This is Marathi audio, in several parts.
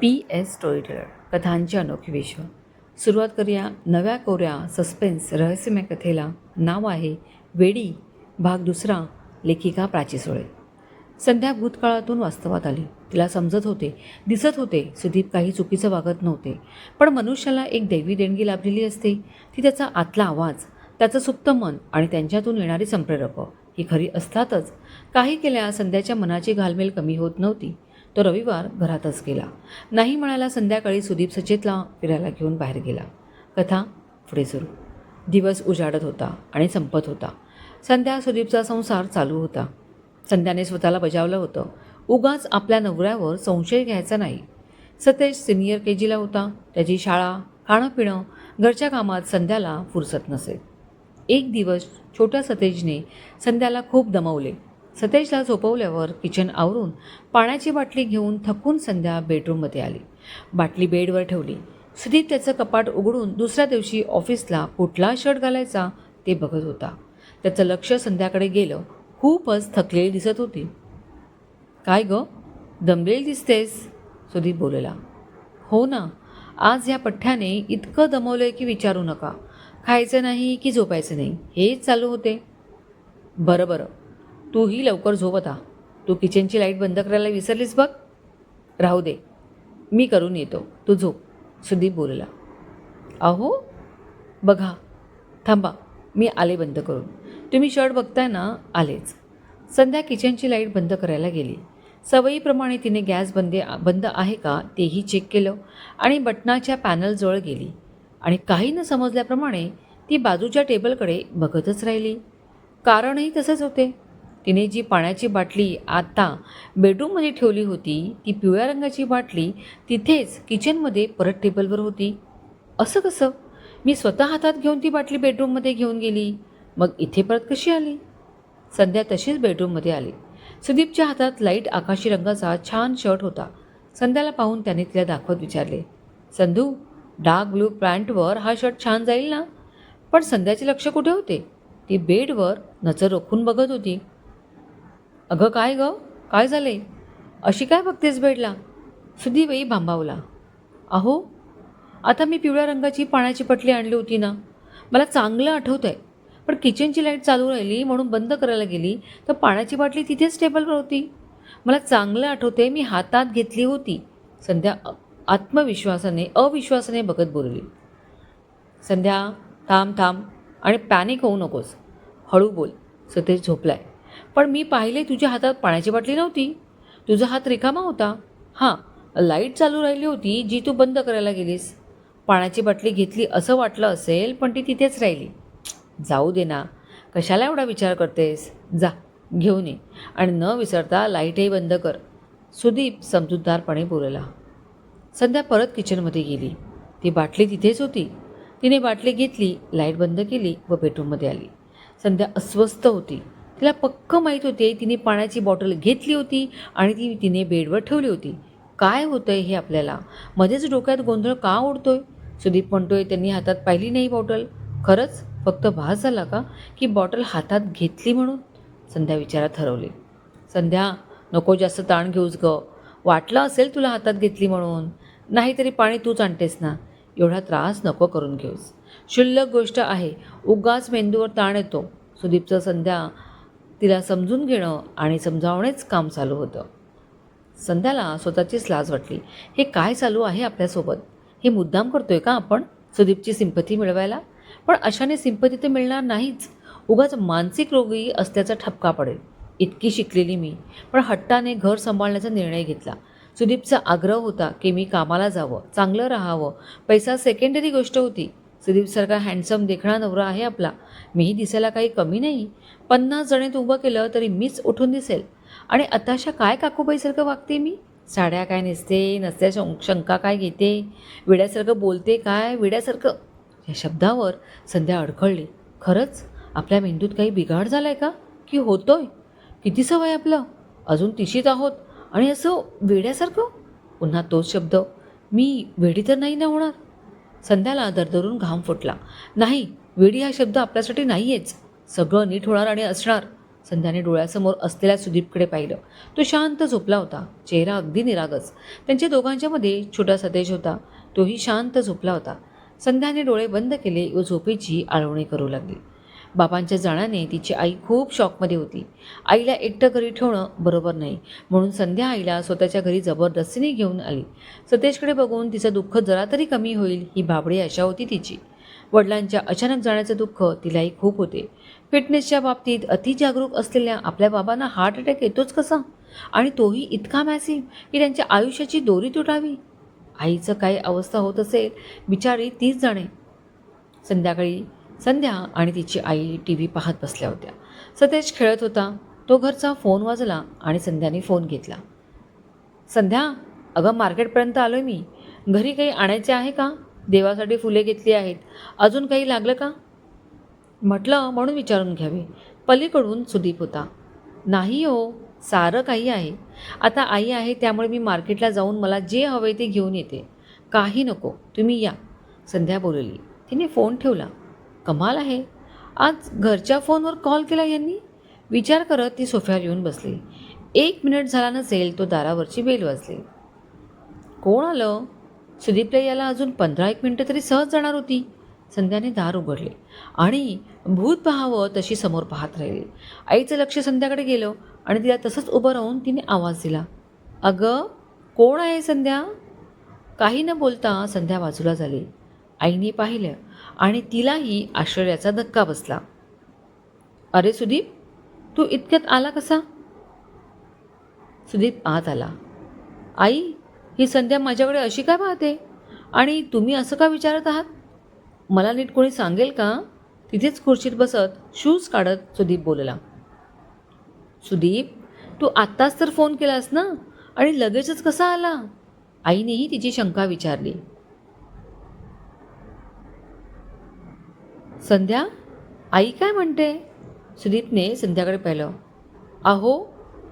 PS स्टोरी टेलर कथांची अनोखी विश्व. सुरुवात करूया नव्या कोऱ्या सस्पेन्स रहस्यमय कथेला. नाव आहे वेडी, भाग दुसरा. लेखिका प्राची सुळे. संध्या भूतकाळातून वास्तवात आली. तिला समजत होते, दिसत होते, सुदीप काही चुकीचं वागत नव्हते. पण मनुष्याला एक दैवी देणगी लाभलेली असते, ती त्याचा आतला आवाज, त्याचं सुप्त मन आणि त्यांच्यातून येणारी संप्रेरकं ही खरी असतातच. काही केल्या संध्याच्या मनाची घालमेल कमी होत नव्हती. तो रविवार घरातच गेला. नाही म्हणायला संध्याकाळी सुदीप सचेतला फिरायला घेऊन बाहेर गेला. कथा पुढे सुरू. दिवस उजाडत होता आणि संपत होता. संध्या सुदीपचा संसार चालू होता. संध्याने स्वतःला बजावलं होतं, उगाच आपल्या नवऱ्यावर संशय घ्यायचा नाही. सतेज सिनियर KGला होता. त्याची शाळा, खाणं पिणं, घरच्या कामात संध्याला फुरसत नसे. एक दिवस छोट्या सतेजने संध्याला खूप दमवले. सतेजला झोपवल्यावर किचन आवरून पाण्याची बाटली घेऊन थकून संध्या बेडरूममध्ये आली. बाटली बेडवर ठेवली. सुदीप त्याचं कपाट उघडून दुसऱ्या दिवशी ऑफिसला कुठला शर्ट घालायचा ते बघत होता. त्याचं लक्ष संध्याकडे गेलं. खूपच थकलेली दिसत होती. काय गं, दमलेली दिसतेस, सुदीप बोलला. हो ना, आज या पठ्ठ्याने इतकं दमवलंय की विचारू नका. खायचं नाही की झोपायचं नाही हेच चालू होते. बरं बरं, तूही लवकर झोप आता. तू किचनची लाईट बंद करायला विसरलीस बघ. राहू दे, मी करून येतो, तू झोप, सुदीप बोलला. अहो बघा, थांबा, मी आले बंद करून. तुम्ही शर्ट बघताय ना, आलेच. संध्या किचनची लाईट बंद करायला गेली. सवयीप्रमाणे तिने गॅस बंद आहे का तेही चेक केलं आणि बटनाच्या पॅनलजवळ गेली आणि काही न समजल्याप्रमाणे ती बाजूच्या टेबलकडे बघतच राहिली. कारणही तसंच होते. तिने जी पाण्याची बाटली आता बेडरूममध्ये ठेवली होती, ती पिवळ्या रंगाची बाटली तिथेच किचनमध्ये परत टेबलवर होती. असं कसं? मी स्वतः हातात घेऊन ती बाटली बेडरूममध्ये घेऊन गेली, मग इथे परत कशी आली? संध्या तशीच बेडरूममध्ये आली. सुदीपच्या हातात लाईट आकाशी रंगाचा छान शर्ट होता. संध्याला पाहून त्याने तिला दाखवत विचारले, संधू, डार्क ब्लू पॅन्टवर हा शर्ट छान जाईल ना? पण संध्याचे लक्ष कुठे होते? ती बेडवर नजर रोखून बघत होती. अगं काय गं, काय झाले? अशी काय बघतेस बेडला? सुदीपही भांबावला. अहो, आता मी पिवळ्या रंगाची पाण्याची बाटली आणली होती ना, मला चांगलं आठवतं आहे. पण किचनची लाईट चालू राहिली म्हणून बंद करायला गेली तर पाण्याची बाटली तिथेच टेबलवर होती. मला चांगलं आठवते, मी हातात घेतली होती, संध्या अविश्वासाने बघत बोलली. संध्या, थांब थांब आणि पॅनिक होऊ नकोस, हळू बोल. सतेज झोपलाय. पण मी पाहिले तुझ्या हातात पाण्याची बाटली नव्हती. तुझा हात रिकामा होता. हां, लाईट चालू राहिली होती जी तू बंद करायला गेलीस. पाण्याची बाटली घेतली असं वाटलं असेल, पण ती तिथेच राहिली. जाऊ दे ना, कशाला एवढा विचार करतेस? जा घेऊन ये आणि न विसरता लाईटही बंद कर, सुदीप समजूतदारपणे बोलला. संध्या परत किचनमध्ये गेली. ती बाटली तिथेच होती. तिने बाटली घेतली, लाईट बंद केली व बेडरूममध्ये आली. संध्या अस्वस्थ होती. तिला पक्क माहीत होते तिने पाण्याची बॉटल घेतली होती आणि ती तिने बेडवर ठेवली होती. काय होतंय हे आपल्याला? मध्येच डोक्यात गोंधळ का उडतोय? सुदीप म्हणतोय त्यांनी हातात पाहिली नाही बॉटल. खरंच फक्त भास झाला का की बॉटल हातात घेतली म्हणून? संध्या विचारात हरवली. संध्या, नको जास्त ताण घेऊस ग. वाटलं असेल तुला हातात घेतली म्हणून, नाहीतरी पाणी तूच आणतेस ना. एवढा त्रास नको करून घेऊस. क्षुल्लक गोष्ट आहे, उगाच मेंदूवर ताण येतो. सुदीपचं संध्या तिला समजून घेणं आणि समजावणेच काम चालू होतं. संध्याला स्वतःचीच लाज वाटली. हे काय चालू आहे आपल्यासोबत? हे मुद्दाम करतोय का आपण सुदीपची सिंपती मिळवायला? पण अशाने सिंपती तर मिळणार नाहीच. उगाच मानसिक रोगी असल्याचा ठपका पडेल. इतकी शिकलेली मी, पण हट्टाने घर सांभाळण्याचा निर्णय घेतला. सुदीपचा आग्रह होता की मी कामाला जावं, चांगलं राहावं. पैसा सेकंडरी गोष्ट होती. सुदीपसारखा हँडसम देखणा नवरा आहे आपला. मीही दिसायला काही कमी नाही. 50 जणीत उभं केलं तरी मीच उठून दिसेल. आणि आताशा काय काकूबाईसारखं वागते मी? साड्या काय नेसते, नसत्या शंका काय घेते, विड्यासारखं बोलते काय, विड्यासारखं. या शब्दावर संध्या अडखळली. खरंच आपल्या मेंदूत काही बिघाड झाला आहे का? की होतोय? किती सवय आपलं, अजून तिशीत आहोत आणि असं वेड्यासारखं. पुन्हा तोच शब्द, मी वेडी तर नाही ना होणार? संध्याला दरदरून घाम फुटला. नाही, वेडी हा शब्द आपल्यासाठी नाही आहेच. सगळं नीट होणार आणि असणार. संध्याने डोळ्यासमोर असलेल्या सुदीपकडे पाहिलं. तो शांत झोपला होता, चेहरा अगदी निरागस. त्यांच्या दोघांच्यामध्ये छोटासा तेज होता, तोही शांत झोपला होता. संध्याने डोळे बंद केले व झोपेची आळवणी करू लागली. बाबांच्या जाण्याने तिची आई खूप शॉकमध्ये होती. आईला एकटं घरी ठेवणं बरोबर नाही, म्हणून संध्या आईला स्वतःच्या घरी जबरदस्तीने घेऊन आली. सतेजकडे बघून तिचं दुःख जरा तरी कमी होईल ही भाबडी आशा होती तिची. वडिलांच्या अचानक जाण्याचं दुःख तिलाही खूप होते. फिटनेसच्या बाबतीत अति जागरूक असलेल्या आपल्या बाबांना हार्ट अटॅक येतोच कसा, आणि तोही इतका मॅसिव्ह की त्यांच्या आयुष्याची दोरी तुटावी. आईचं काय अवस्था होत असेल बिचारी तीच जाणे. संध्याकाळी संध्या आणि तिची आई टी व्ही पाहत बसल्या होत्या. सतेज खेळत होता. तो घरचा फोन वाजला आणि संध्याने फोन घेतला. संध्या, अगं मार्केटपर्यंत आलो आहे मी. घरी काही आणायचे आहे का? देवासाठी फुले घेतली आहेत. अजून काही लागलं का? म्हटलं म्हणून विचारून घ्यावे. पलीकडून सुदीप होता. नाही हो, सारं काही आहे. आता आई आहे त्यामुळे मी मार्केटला जाऊन मला जे हवे ते घेऊन येते. काही नको, तुम्ही या, संध्या बोलली. तिने फोन ठेवला. कमाल आहे, आज घरच्या फोनवर कॉल केला यांनी, विचार करत ती सोफ्यावर येऊन बसली. 1 मिनिट झाला नसेल तो दारावरची बेल वाजली. कोण आलं? सुदीपला याला अजून 15-1 मिनिटं तरी सहज जाणार होती. संध्याने दार उघडले आणि भूत पाहावं तशी समोर पाहत राहिली. आईचं लक्ष संध्याकडे गेलं आणि तिला तसंच उभं राहून तिने आवाज दिला. अगं, कोण आहे संध्या? काही न बोलता संध्या बाजूला झाली. आईने पाहिलं आणि तिलाही आश्चर्याचा धक्का बसला. अरे सुदीप, तू इतक्यात आला कसा? सुदीप आत आला. आई, ही संध्या माझ्याकडे अशी काय पाहते आणि तुम्ही असं का विचारत आहात? मला नीट कोणी सांगेल का? तिथेच खुर्चीत बसत शूज काढत सुदीप बोलला. सुदीप, तू आत्ताच तर फोन केलास ना, आणि लगेचच कसा आला? आईनेही तिची शंका विचारली. संध्या, आई काय म्हणते? सुदीपने संध्याकडे पाहिलं. अहो,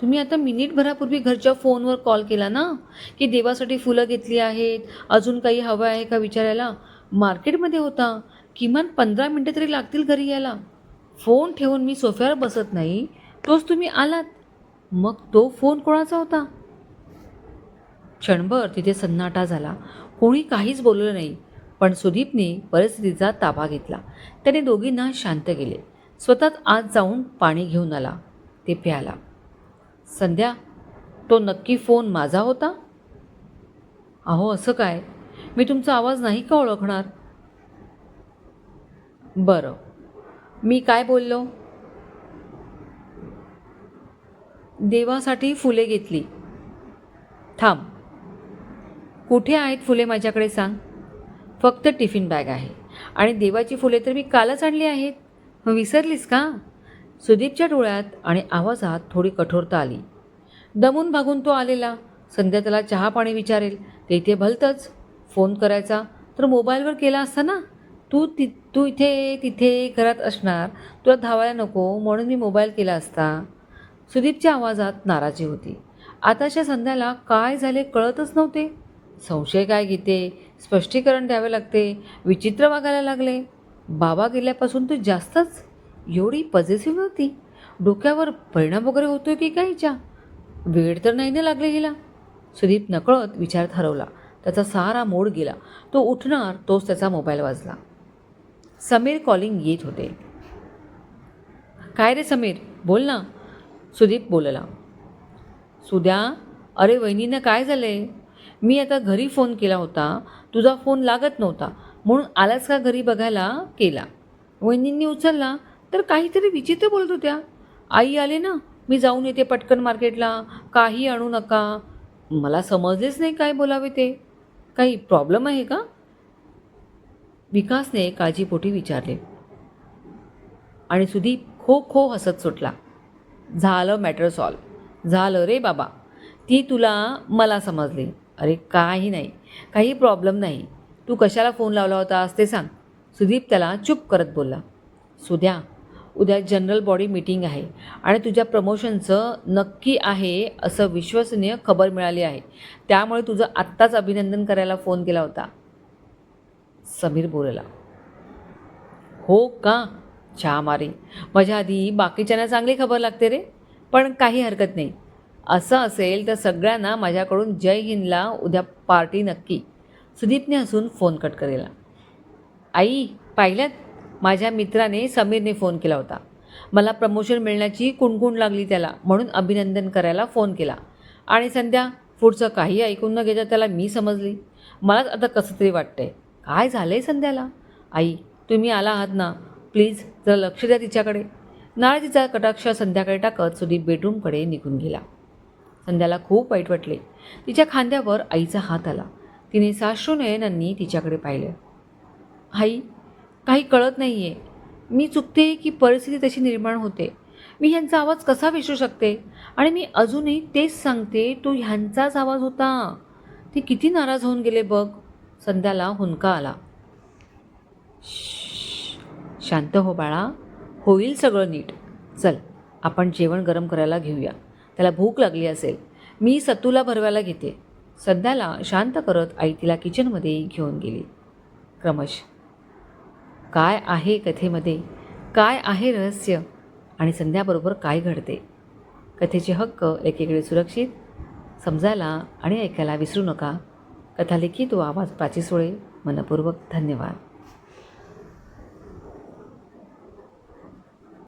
तुम्ही आता मिनिटभरापूर्वी घरच्या फोनवर कॉल केला ना, की देवासाठी फुलं घेतली आहेत, अजून काही हवं आहे का विचारायला. मार्केटमध्ये होता, किमान 15 मिनटं तरी लागतील घरी यायला. फोन ठेवून मी सोफ्यावर बसत नाही, तोच तुम्ही आलात. मग तो फोन कोणाचा होता? क्षणभर तिथे सन्नाटा झाला. कोणी काहीच बोललं नाही. पण सुदीपने परिस्थितीचा ताबा घेतला. त्याने दोघींना शांत केले. स्वतःच आत जाऊन पाणी घेऊन आला. ते प्याला. संध्या, तो नक्की फोन माझा होता? अहो, असं काय? मी तुमचा आवाज नाही का ओळखणार? बरं, मी काय बोललो? देवासाठी फुले घेतली. थांब, कुठे आहेत फुले माझ्याकडे सांग. फक्त टिफिन बॅग आहे आणि देवाची फुले तर मी कालच आणली आहेत. विसरलीस का? सुदीपच्या डोळ्यात आणि आवाजात थोडी कठोरता आली. दमून भागून तो आलेला. संध्या त्याला चहा पाणी विचारेल ते इथे भलतंच. फोन करायचा तर मोबाईलवर केला असता ना. तू इथे तिथे करत असणार, तुला धावायला नको म्हणून मी मोबाईल केला असता. सुदीपच्या आवाजात नाराजी होती. आताच्या संध्याला काय झाले कळतच नव्हते. संशय काय घेते, स्पष्टीकरण द्यावे लागते, विचित्र वागायला लागले. बाबा गेल्यापासून तू जास्तच एवढी पॉझिटिव्ह नव्हती. डोक्यावर परिणाम वगैरे होतोय की काय हिच्या? वेळ तर नाही ना लागले हिला. सुदीप नकळत विचारात हरवला. त्याचा सारा मूड गेला. तो उठणार तोच त्याचा मोबाईल वाजला. समीर कॉलिंग येत होते. काय रे समीर, बोल ना, सुदीप बोलला. सुद्या, अरे वहिनीनं काय झालंय? मी आता घरी फोन केला होता, तुझा फोन लागत नव्हता म्हणून आलाच का घरी बघायला केला. वहिनींनी उचलला तर काहीतरी विचित्र बोलत होत्या. आई आले ना, मी जाऊन येते पटकन मार्केटला, काही आणू नका. मला समजलेच नाही काय बोलावे ते. काही प्रॉब्लेम आहे का? विकासने काळजीपोटी विचारले आणि सुदीप खो खो हसत सुटला. झालं मॅटर सॉल्व. झालं रे बाबा, ती तुला मला समजली. अरे काही नाही, काही प्रॉब्लेम नाही. तू कशाला फोन लावला होतास ते सांग. सुदीप त्याला चूप करत बोलला. सुद्या, उद्या जनरल बॉडी मीटिंग आहे आणि तुझ्या प्रमोशनचं नक्की आहे असं विश्वसनीय खबर मिळाली आहे. त्यामुळे तुझं आत्ताच अभिनंदन करायला फोन केला होता. समीर बोलला. हो का? चहा मारी. माझ्या आधी बाकीच्यांना चांगली खबर लागते रे. पण काही हरकत नाही. असं असेल तर सगळ्यांना माझ्याकडून जय हिंदला उद्या पार्टी नक्की. सुदीपने हसून फोन कट केला. आई पाहिल्यात, माझ्या मित्राने समीरने फोन केला होता. मला प्रमोशन मिळण्याची कुणकुण लागली त्याला, म्हणून अभिनंदन करायला फोन केला. आणि संध्या पुढचं काही ऐकून न घेता त्याला मी समजली. मलाच आता कसं तरी वाटतंय. काय झालं आहे संध्याला? आई तुम्ही आला आहात ना, प्लीज जरा लक्ष द्या तिच्याकडे. नाराजीचा कटाक्ष संध्याकाळी टाकत सुदीप बेडरूमकडे निघून गेला. संध्याला खूप वाईट वाटले. तिच्या खांद्यावर आईचा हात आला. तिने साश्रू नयनांनी तिच्याकडे पाहिलं. आई काही कळत नाही आहे. मी चुकते की परिस्थिती तशी निर्माण होते. मी ह्यांचा आवाज कसा विसरू शकते? आणि मी अजूनही तेच सांगते, तो ह्यांचाच आवाज होता. ते किती नाराज होऊन गेले बघ. संध्याला हुंदका आला. शांत हो बाळा, होईल सगळं नीट. चल आपण जेवण गरम करायला घेऊया. त्याला भूक लागली असेल. मी सत्तूला भरवायला घेते. संध्याला शांत करत आई तिला किचनमध्ये घेऊन गेली. क्रमश काय आहे कथेमध्ये, काय आहे रहस्य आणि संध्याबरोबर काय घडते? कथेचे हक्क एकीकडे सुरक्षित. समजायला आणि ऐकायला विसरू नका. कथा लिखित व आवाज प्राची सोळे. मनपूर्वक धन्यवाद.